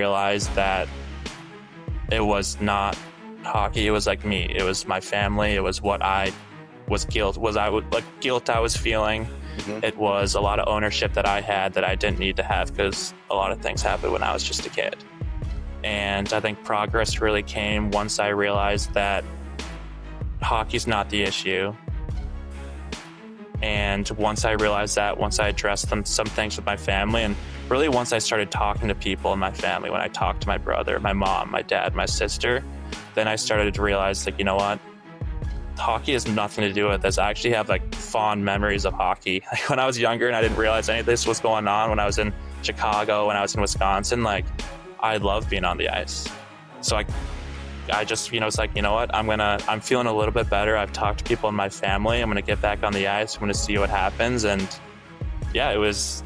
realized that it was not hockey. It was like me. It was my family. It was what I was guilt I was feeling. Mm-hmm. It was a lot of ownership that I had that I didn't need to have because a lot of things happened when I was just a kid. And I think progress really came once I realized that hockey's not the issue. And once I realized that, once I addressed some things with my family, and really once I started talking to people in my family, when I talked to my brother, my mom, my dad, my sister, then I started to realize, like, you know what? Hockey has nothing to do with this. I actually have like fond memories of hockey. Like when I was younger and I didn't realize any of this was going on, when I was in Chicago, when I was in Wisconsin, like I love being on the ice. So I just, it's like, you know what? I'm feeling a little bit better. I've talked to people in my family. I'm going to get back on the ice. I'm going to see what happens. And yeah, it was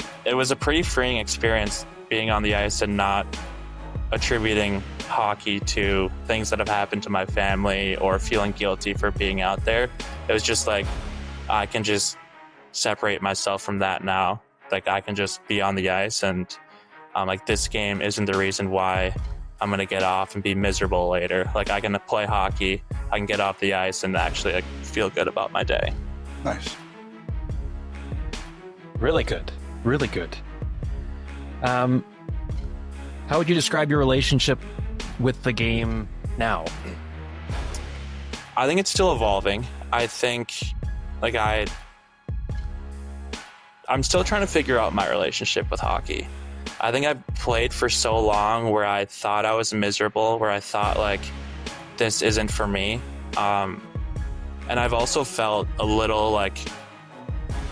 a pretty freeing experience being on the ice and not attributing hockey to things that have happened to my family or feeling guilty for being out there. It was just like, I can just separate myself from that now. Like I can just be on the ice, and like this game isn't the reason why I'm going to get off and be miserable later. Like I can play hockey, I can get off the ice and actually like feel good about my day. Nice. Really good. Really good. How would you describe your relationship with the game now? I think it's still evolving. I think like I'm still trying to figure out my relationship with hockey. I think I've played for so long where I thought I was miserable, where I thought like this isn't for me. And I've also felt a little like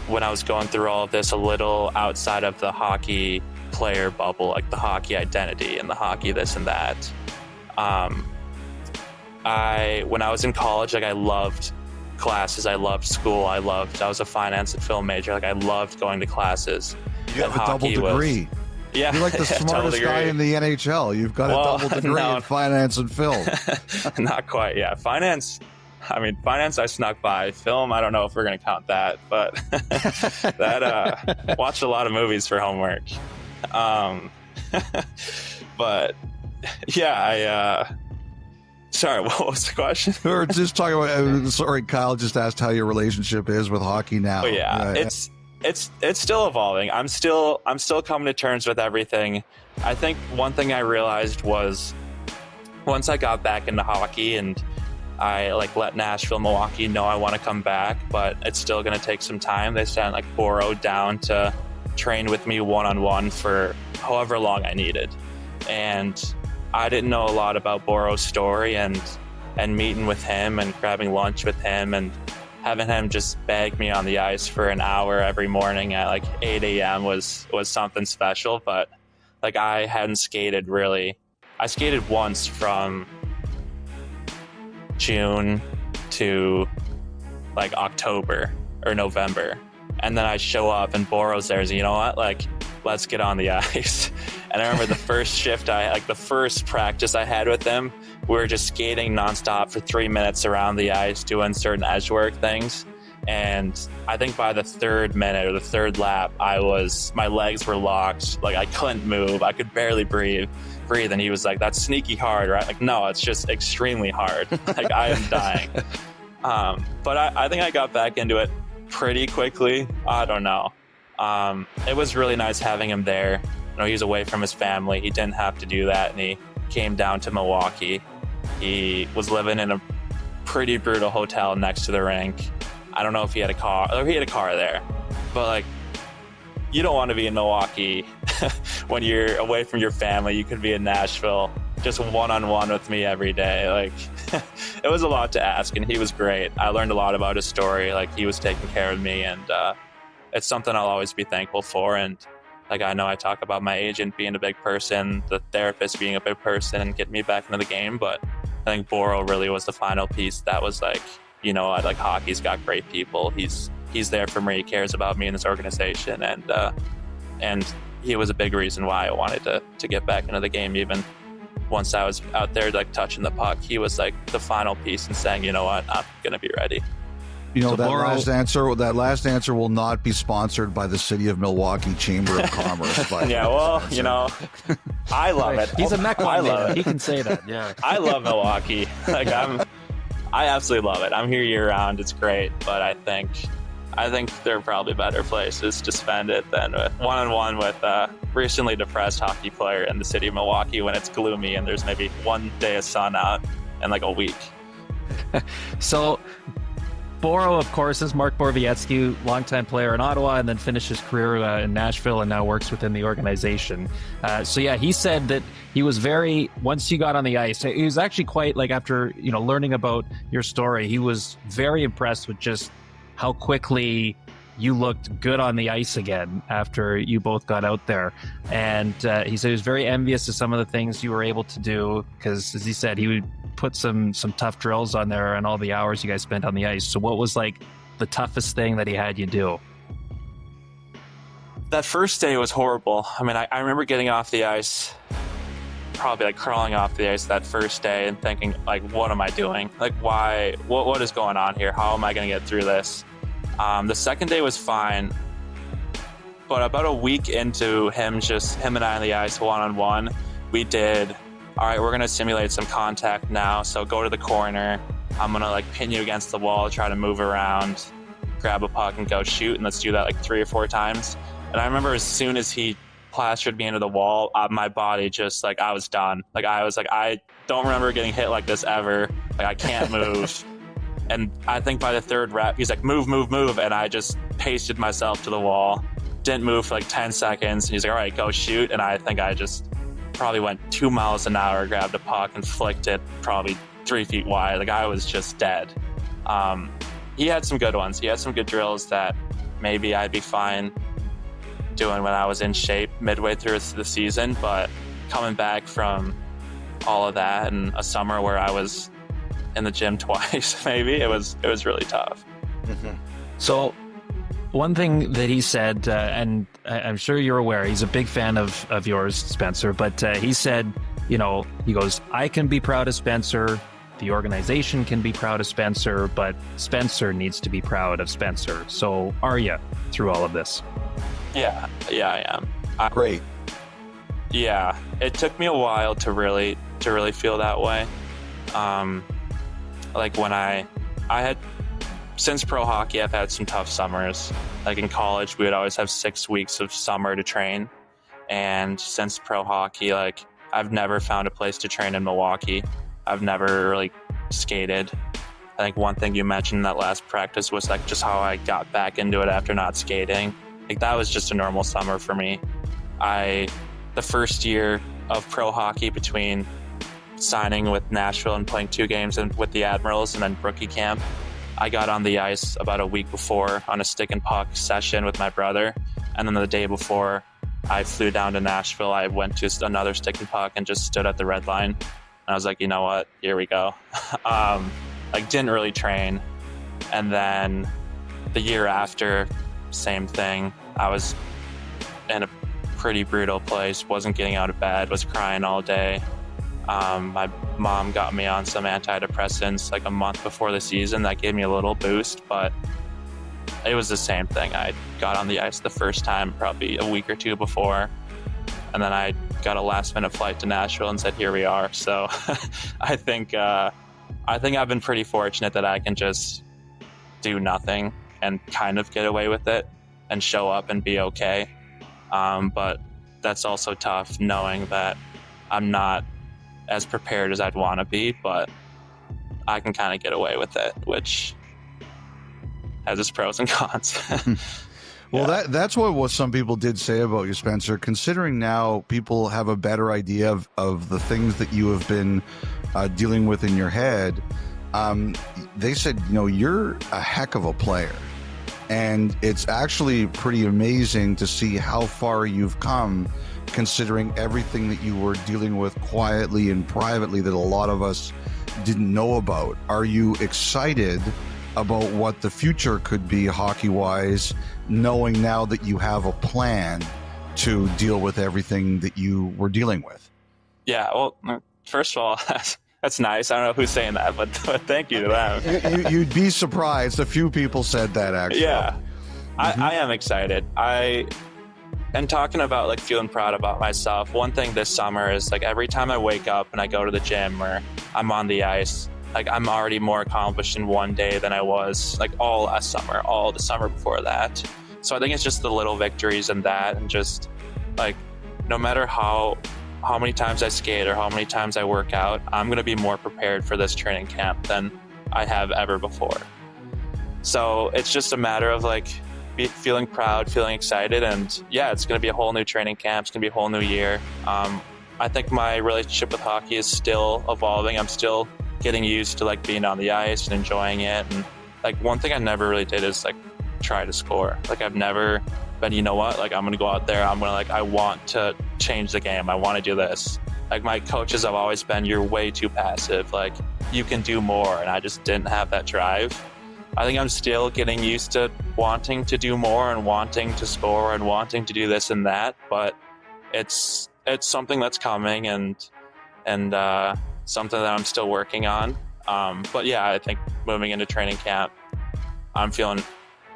when I was going through all of this, a little outside of the hockey player bubble, like the hockey identity and the hockey this and that. When I was in college, like I loved classes, I loved school, I was a finance and film major, like I loved going to classes. You have a double degree. Yeah, you're like the smartest guy in the NHL. You've got a double degree in finance and film. Not quite, yeah. Finance I snuck by. Film, I don't know if we're going to count that, but watched a lot of movies for homework. But yeah, sorry, what was the question? We were just talking about, sorry, Kyle just asked how your relationship is with hockey now. Oh, yeah, it's still evolving. I'm still coming to terms with everything. I think one thing I realized was once I got back into hockey and I like let Nashville, Milwaukee know I want to come back, but it's still going to take some time. They sent like Boro down to train with me one-on-one for however long I needed. And I didn't know a lot about Boro's story, and meeting with him and grabbing lunch with him and having him just beg me on the ice for an hour every morning at like 8 a.m. was something special. But like I hadn't skated really. I skated once from June to like October or November. And then I show up and Boro's there. So you know what? Like, let's get on the ice. And I remember the first shift, the first practice I had with him, we were just skating nonstop for 3 minutes around the ice, doing certain edge work things. And I think by the third minute or the third lap, my legs were locked. Like I couldn't move. I could barely breathe. And he was like, "That's sneaky hard, right?" Like, no, it's just extremely hard. Like I am dying. But I think I got back into it pretty quickly. I don't know. It was really nice having him there. He was away from his family. He didn't have to do that, and he came down to Milwaukee. He was living in a pretty brutal hotel next to the rink. I don't know if he had a car, or he had a car there, but like, you don't want to be in Milwaukee when you're away from your family. You could be in Nashville, just one-on-one with me every day. Like, it was a lot to ask, and he was great. I learned a lot about his story. Like, he was taking care of me, and it's something I'll always be thankful for. And like, I know I talk about my agent being a big person, the therapist being a big person, and getting me back into the game, but I think Boro really was the final piece that was like, like hockey's got great people. He's there for me. He cares about me and this organization, and he was a big reason why I wanted to get back into the game. Even once I was out there like touching the puck, he was like the final piece in saying, you know what, I'm gonna be ready. So that Boro- last answer will not be sponsored by the City of Milwaukee Chamber of Commerce. Yeah, well, I love it. He's a Mecca man. it. He can say that. Yeah. I love Milwaukee. I absolutely love it. I'm here year round. It's great, but I think there are probably better places to spend it than one-on-one with a recently depressed hockey player in the city of Milwaukee when it's gloomy and there's maybe one day of sun out in like a week. So, Boro, of course, is Mark Borowiecki, longtime player in Ottawa, and then finished his career in Nashville and now works within the organization. He said that he was once you got on the ice, he was actually quite, after, learning about your story, he was very impressed with just how quickly you looked good on the ice again after you both got out there. And he said he was very envious of some of the things you were able to do because, as he said, he would put some tough drills on there and all the hours you guys spent on the ice. So what was the toughest thing that he had you do? That first day was horrible. I mean, I remember getting off the ice, probably crawling off the ice that first day and thinking, what am I doing? Why? What is going on here? How am I going to get through this? The second day was fine, but about a week into him and I on the ice one-on-one, we did, all right, we're going to simulate some contact now. So go to the corner. I'm going to pin you against the wall, try to move around, grab a puck and go shoot. And let's do that 3 or 4 times. And I remember as soon as he plastered me into the wall, my body just I was done. I don't remember getting hit like this ever. I can't move. And I think by the third rep, he's move, move, move. And I just pasted myself to the wall. Didn't move for 10 seconds. And he's all right, go shoot. And I think I just probably went 2 miles an hour, grabbed a puck and flicked it probably 3 feet wide. I was just dead. He had some good ones. He had some good drills that maybe I'd be fine doing when I was in shape midway through the season. But coming back from all of that and a summer where I was in the gym twice, maybe it was really tough. Mm-hmm. So one thing that he said, and I'm sure you're aware, he's a big fan of yours, Spencer, but he said, he goes, I can be proud of Spencer, the organization can be proud of Spencer, but Spencer needs to be proud of Spencer. So are you through all of this? Yeah, I am. Great. Yeah, it took me a while to really feel that way. When I had, since pro hockey, I've had some tough summers. In college, we would always have 6 weeks of summer to train. And since pro hockey, I've never found a place to train in Milwaukee. I've never really skated. I think one thing you mentioned in that last practice was just how I got back into it after not skating. That was just a normal summer for me. The first year of pro hockey, between signing with Nashville and playing 2 games with the Admirals and then rookie camp, I got on the ice about a week before on a stick and puck session with my brother. And then the day before I flew down to Nashville, I went to another stick and puck and just stood at the red line. And I was like, you know what? Here we go. Didn't really train. And then the year after, same thing. I was in a pretty brutal place, wasn't getting out of bed, was crying all day. My mom got me on some antidepressants a month before the season. That gave me a little boost, but it was the same thing. I got on the ice the first time probably a week or 2 before, and then I got a last-minute flight to Nashville and said, here we are. So I think I've been pretty fortunate that I can just do nothing and kind of get away with it and show up and be okay. But that's also tough, knowing that I'm not as prepared as I'd want to be, but I can kind of get away with it, which has its pros and cons. Well, that's what some people did say about you, Spencer. Considering now people have a better idea of the things that you have been dealing with in your head, they said, you're a heck of a player. And it's actually pretty amazing to see how far you've come, considering everything that you were dealing with quietly and privately that a lot of us didn't know about. Are you excited about what the future could be hockey-wise, knowing now that you have a plan to deal with everything that you were dealing with? Yeah, well, first of all, That's nice. I don't know who's saying that, but thank you to them. You'd be surprised. A few people said that, actually. Yeah, I am excited. And talking about like feeling proud about myself, one thing this summer is like every time I wake up and I go to the gym or I'm on the ice, like I'm already more accomplished in one day than I was like all last summer, all the summer before that. So I think it's just the little victories in that, and just like no matter how many times I skate or how many times I work out, I'm going to be more prepared for this training camp than I have ever before. So it's just a matter of like feeling proud, feeling excited, and yeah, it's going to be a whole new training camp. It's going to be a whole new year. I think my relationship with hockey is still evolving. I'm still getting used to like being on the ice and enjoying it. And like one thing I never really did is like try to score. Like I've never been, you know what, like I'm going to go out there. I'm going to like, I want to change the game. I want to do this. Like my coaches have always been, you're way too passive. Like you can do more. And I just didn't have that drive. I think I'm still getting used to wanting to do more and wanting to score and wanting to do this and that, but it's something that's coming and something that I'm still working on. But yeah, I think moving into training camp, I'm feeling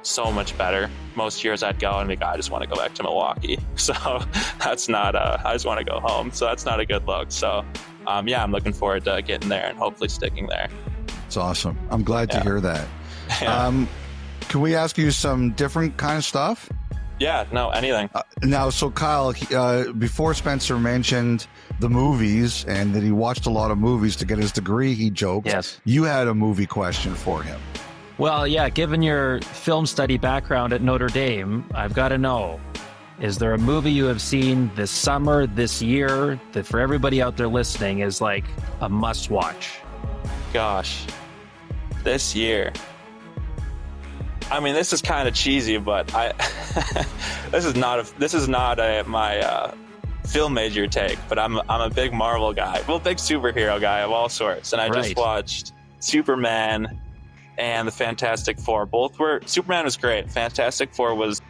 so much better. Most years I'd go and be like, I just want to go back to Milwaukee. So that's not, I just want to go home. So that's not a good look. So yeah, I'm looking forward to getting there and hopefully sticking there. It's awesome. I'm glad to hear that. Yeah. Can we ask you some different kind of stuff? Yeah, no, anything. Now, so Kyle, before Spencer mentioned the movies and that he watched a lot of movies to get his degree, he joked. Yes. You had a movie question for him. Well, yeah, given your film study background at Notre Dame, I've got to know, is there a movie you have seen this summer, this year, that for everybody out there listening is like a must watch? Gosh, this year. I mean, this is kind of cheesy, but this is not my film major take. But I'm a big Marvel guy, big superhero guy of all sorts, and I just watched Superman and the Fantastic Four. Superman was great. Fantastic Four was